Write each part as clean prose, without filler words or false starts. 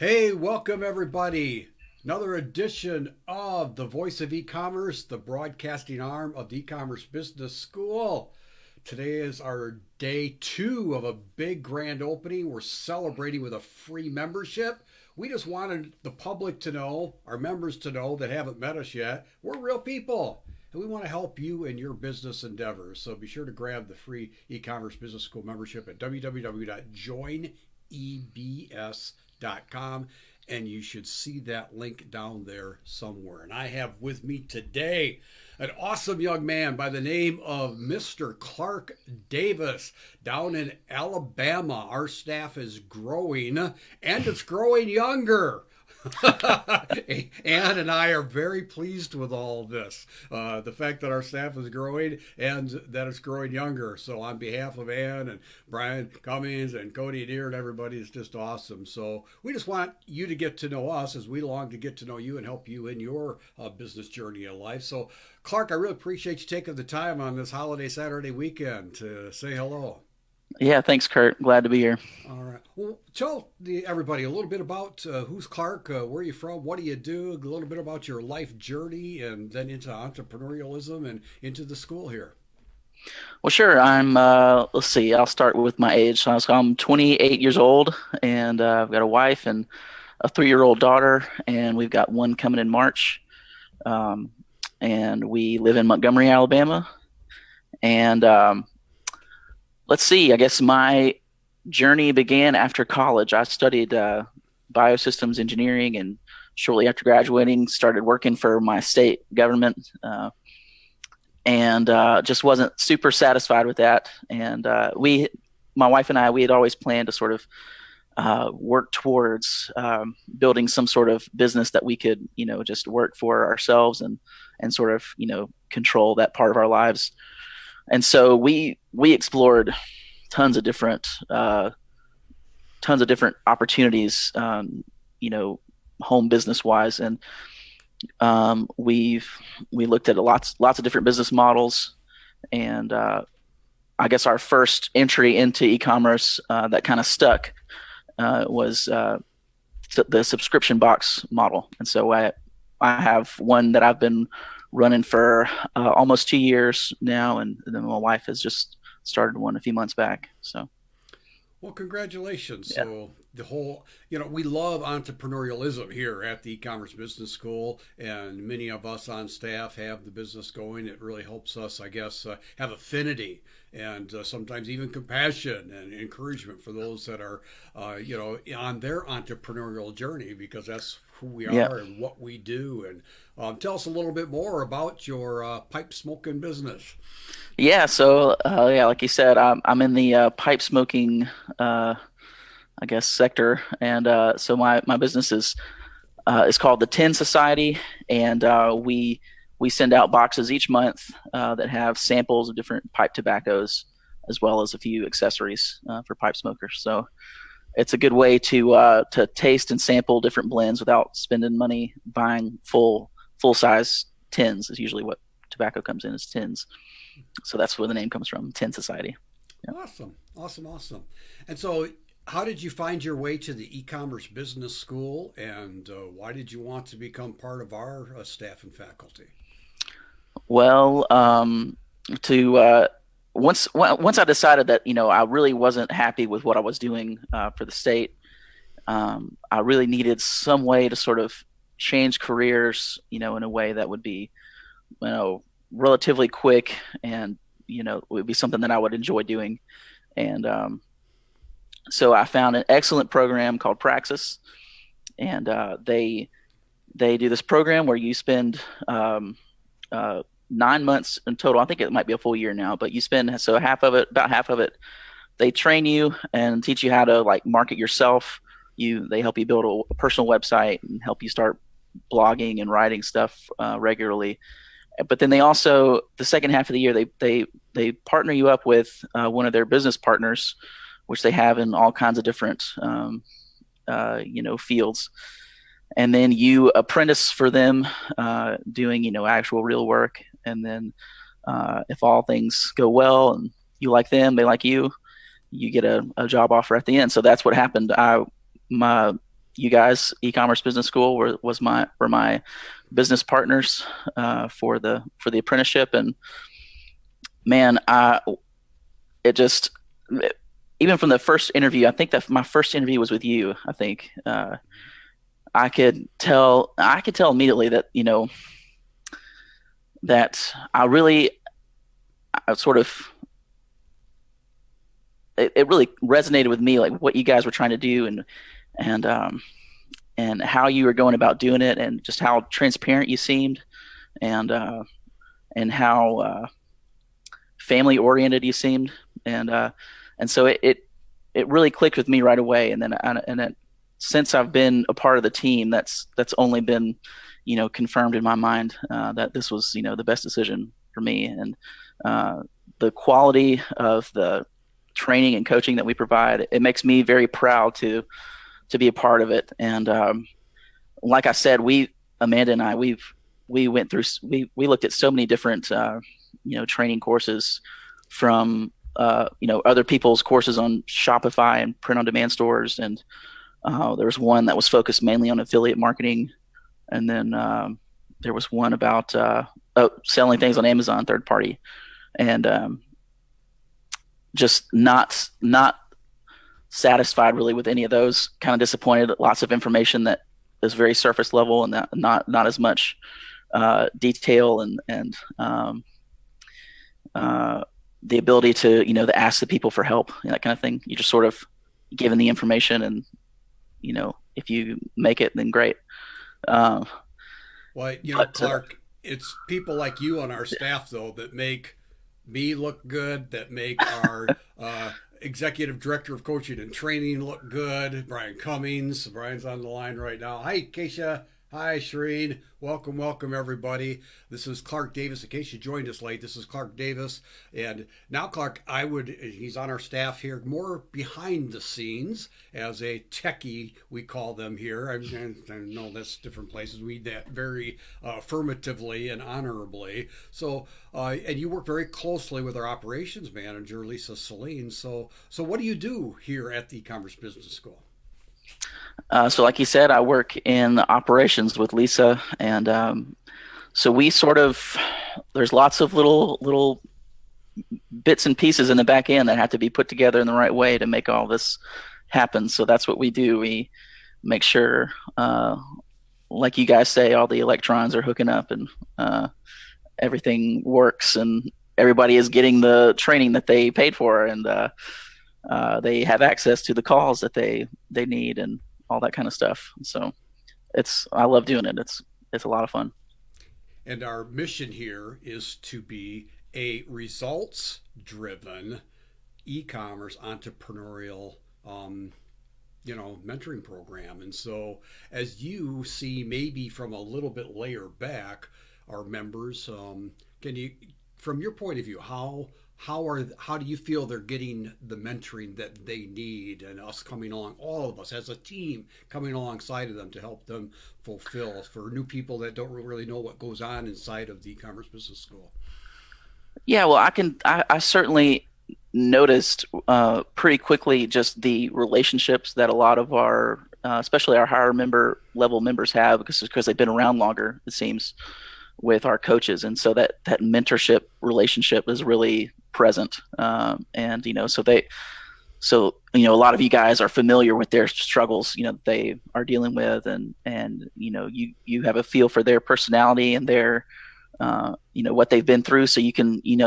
Hey, welcome everybody. Another edition of the Voice of E-commerce, the broadcasting arm of the E-commerce Business School. Today is our day two of a big grand opening. We're celebrating with a free membership. We just wanted the public to know, our members to know that haven't met us yet, we're real people. And we want to help you in your business endeavors. So be sure to grab the free e-commerce business school membership at www.joinebs.com, and you should see that link down there somewhere. And I have with me today an awesome young man by the name of Mr. Clark Davis down in Alabama. Our staff is growing, and it's growing younger. Ann and I are very pleased with all this. The fact that our staff is growing and that it's growing younger. So, on behalf of Ann and Brian Cummings and Cody Deere and everybody, it's just awesome. So, we just want you to get to know us as we long to get to know you and help you in your business journey in life. So, Clark, I really appreciate you taking the time on this holiday Saturday weekend to say hello. Yeah, thanks, Kurt. Glad to be here. All right. Well, tell everybody a little bit about who's Clark, where are you from, what do you do, a little bit about your life journey, and then into entrepreneurialism and into the school here. Well, sure. Let's see, I'll start with my age. So I'm 28 years old, and I've got a wife and a 3-year-old daughter, and we've got one coming in March. Um, and we live in Montgomery, Alabama. And let's see, I guess my journey began after college. I studied biosystems engineering, and shortly after graduating, started working for my state government. And just wasn't super satisfied with that. And my wife and I, we had always planned to sort of work towards building some sort of business that we could, just work for ourselves and sort of, control that part of our lives. And so we explored tons of different opportunities, home business wise, and we looked at lots of different business models, and I guess our first entry into e-commerce that kind of stuck was the subscription box model. And so I have one that I've been running for almost 2 years now, and then my wife has just started one a few months back. So Well, congratulations. yeah, So, the whole, we love entrepreneurialism here at the e-commerce business school, and many of us on staff have the business going. It really helps us, I guess, have affinity and sometimes even compassion and encouragement for those that are, on their entrepreneurial journey, because that's who we yeah. are and what we do. And tell us a little bit more about your pipe smoking business. Yeah, so yeah, like you said, I'm in the pipe smoking, I guess, sector, and so my business is called the Tin Society, and we send out boxes each month that have samples of different pipe tobaccos, as well as a few accessories for pipe smokers. So it's a good way to taste and sample different blends without spending money buying full size tins. Is usually what tobacco comes in as tins. So that's where the name comes from, Tin Society. Yeah. Awesome, awesome, awesome. And so, how did you find your way to the e-commerce business school, and why did you want to become part of our staff and faculty? Well, to once I decided that I really wasn't happy with what I was doing for the state, I really needed some way to sort of change careers, in a way that would be, relatively quick, and would be something that I would enjoy doing. And so I found an excellent program called Praxis, and they do this program where you spend 9 months in total. I think it might be a full year now, but you spend so about half of it, they train you and teach you how to like market yourself. They help you build a personal website and help you start blogging and writing stuff regularly. But then they also, the second half of the year, they partner you up with one of their business partners, which they have in all kinds of different fields. And then you apprentice for them, doing actual real work. And then if all things go well and you like them, they like you, you get a job offer at the end. So that's what happened. My you guys, e-commerce business school, were my business partners for the apprenticeship. And man, I it just even from the first interview, I think that my first interview was with you. I think I could tell immediately that that I sort of it really resonated with me, like what you guys were trying to do, and and how you were going about doing it, and just how transparent you seemed, and how family oriented you seemed, and so it really clicked with me right away. And then since I've been a part of the team, that's only been confirmed in my mind that this was the best decision for me. And the quality of the training and coaching that we provide, it makes me very proud to be a part of it. And like I said, Amanda and I, we went through, we looked at so many different training courses, from other people's courses on Shopify and print on demand stores. And there was one that was focused mainly on affiliate marketing. And then there was one about selling things on Amazon third party. And just not satisfied really with any of those. Kind of disappointed. Lots of information that is very surface level, and not as much detail, and the ability to ask the people for help, that kind of thing. You just sort of given the information, and if you make it, then great. Uh, Well, but Clark, it's people like you on our staff, though, that make me look good, that make our executive director of coaching and training look good, Brian Cummings. Brian's on the line right now. Hi, Keisha. Hi, Shireen. Welcome, welcome, everybody. This is Clark Davis. In case you joined us late, this is Clark Davis. And now, Clark, he's on our staff here, more behind the scenes as a techie, we call them here. I know that's different places. We read that very affirmatively and honorably. So, and you work very closely with our operations manager, Lisa Celine. So what do you do here at the e-commerce business school? so like you said, I work in operations with Lisa, and so we sort of there's lots of little bits and pieces in the back end that have to be put together in the right way to make all this happen. So that's what we do. We make sure, like you guys say, all the electrons are hooking up, and everything works, and everybody is getting the training that they paid for, and they have access to the calls that they need, and all that kind of stuff. So I love doing it. It's a lot of fun. And our mission here is to be a results driven e-commerce entrepreneurial mentoring program. And so as you see, maybe from a little bit layer back, our members, can you, from your point of view, how do you feel they're getting the mentoring that they need, and us coming along, all of us as a team coming alongside of them to help them fulfill, for new people that don't really know what goes on inside of the e-commerce business school? Yeah, well, I certainly noticed pretty quickly just the relationships that a lot of our, especially our higher member level members have, because they've been around longer, it seems, with our coaches. And so that mentorship relationship is really present. And, a lot of you guys are familiar with their struggles, that they are dealing with, and you have a feel for their personality and their, what they've been through. So you can, you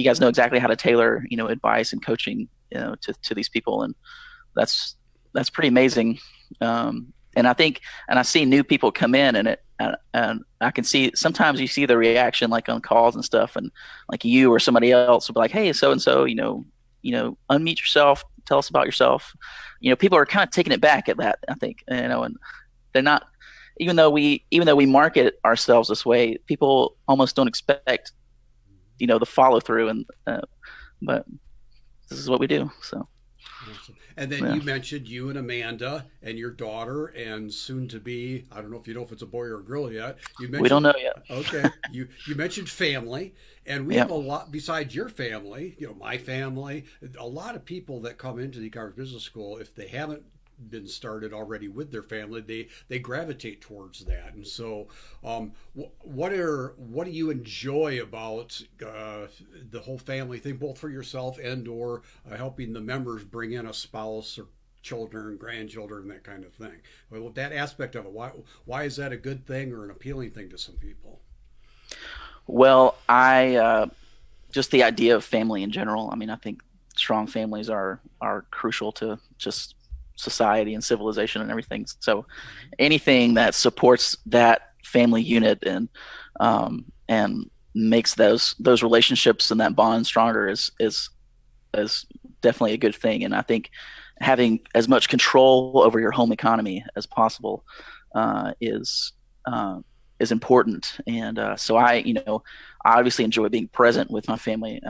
guys know exactly how to tailor, advice and coaching, to these people. And that's pretty amazing. And I see new people come in, and I can see, sometimes you see the reaction, like on calls and stuff, and like you or somebody else will be like, "Hey, so and so, unmute yourself, tell us about yourself." People are kind of taking it back at that, I think, and they're not, even though we market ourselves this way, people almost don't expect, the follow through, and but this is what we do. So. Awesome. And then Yeah. you mentioned you and Amanda and your daughter, and soon to be, I don't know if you know if it's a boy or a girl yet. You We don't mentioned, know yet. okay, you mentioned family, and we Yeah. have a lot besides your family, my family, a lot of people that come into the e-commerce business school, if they haven't been started already with their family, they gravitate towards that. And so, what do you enjoy about the whole family thing, both for yourself and or helping the members bring in a spouse or children, grandchildren, that kind of thing? Well, that aspect of it, why is that a good thing or an appealing thing to some people? Well, I just the idea of family in general. I mean, I think strong families are crucial to just society and civilization and everything. So anything that supports that family unit and makes those relationships and that bond stronger is definitely a good thing. And I think having as much control over your home economy as possible is important. And so I obviously enjoy being present with my family.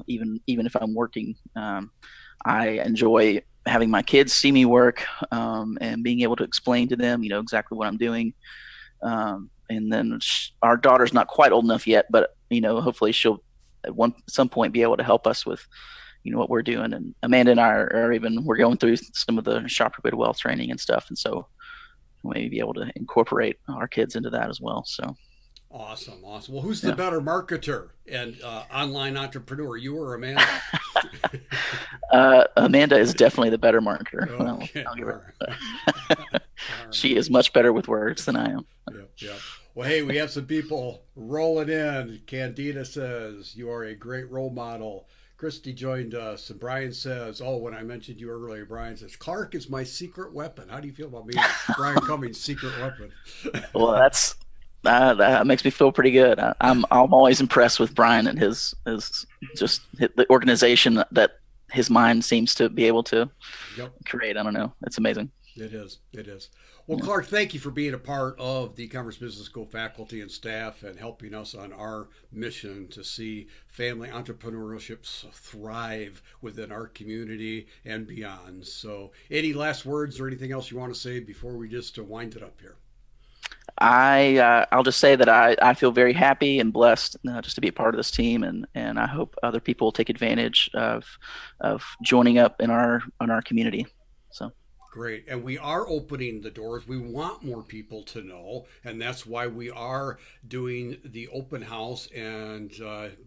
Even if I'm working, I enjoy having my kids see me work and being able to explain to them, exactly what I'm doing. And then our daughter's not quite old enough yet, but hopefully she'll at some point be able to help us with what we're doing. And Amanda and I we're going through some of the Shopper Bid Wealth training and stuff, and so we'll maybe be able to incorporate our kids into that as well. So awesome. Well, who's the yeah. better marketer and online entrepreneur, you or Amanda? Amanda is definitely the better marketer. Okay. I'll give her. All right. She is much better with words than I am. Yep. Well, hey, we have some people rolling in. Candida says, you are a great role model. Christy joined us, and Brian says, oh, when I mentioned you earlier, Brian says, Clark is my secret weapon. How do you feel about me, Brian Cummings' secret weapon? Well, that makes me feel pretty good. I'm always impressed with Brian and his the organization that his mind seems to be able to create. I don't know. It's amazing. It is. Well, Clark, thank you for being a part of the e-commerce business school faculty and staff and helping us on our mission to see family entrepreneurships thrive within our community and beyond. So any last words or anything else you want to say before we just wind it up here? I'll just say that I feel very happy and blessed just to be a part of this team, and I hope other people will take advantage of joining up in our community. So. Great. And we are opening the doors. We want more people to know. And that's why we are doing the open house and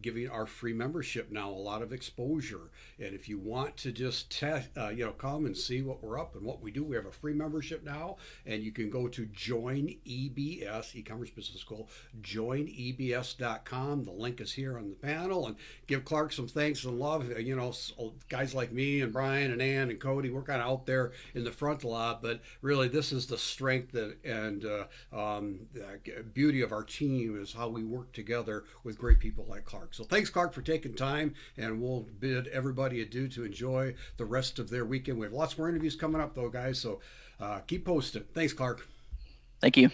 giving our free membership now a lot of exposure. And if you want to just come and see what we're up and what we do, we have a free membership now. And you can go to Join EBS, E-commerce Business School, joinebs.com. The link is here on the panel. And give Clark some thanks and love. Guys like me and Brian and Ann and Cody, we're kind of out there in the front a lot, but really this is the strength and beauty of our team is how we work together with great people like Clark. So thanks, Clark, for taking time, and we'll bid everybody adieu to enjoy the rest of their weekend. We have lots more interviews coming up though, guys, so keep posting. Thanks, Clark. Thank you.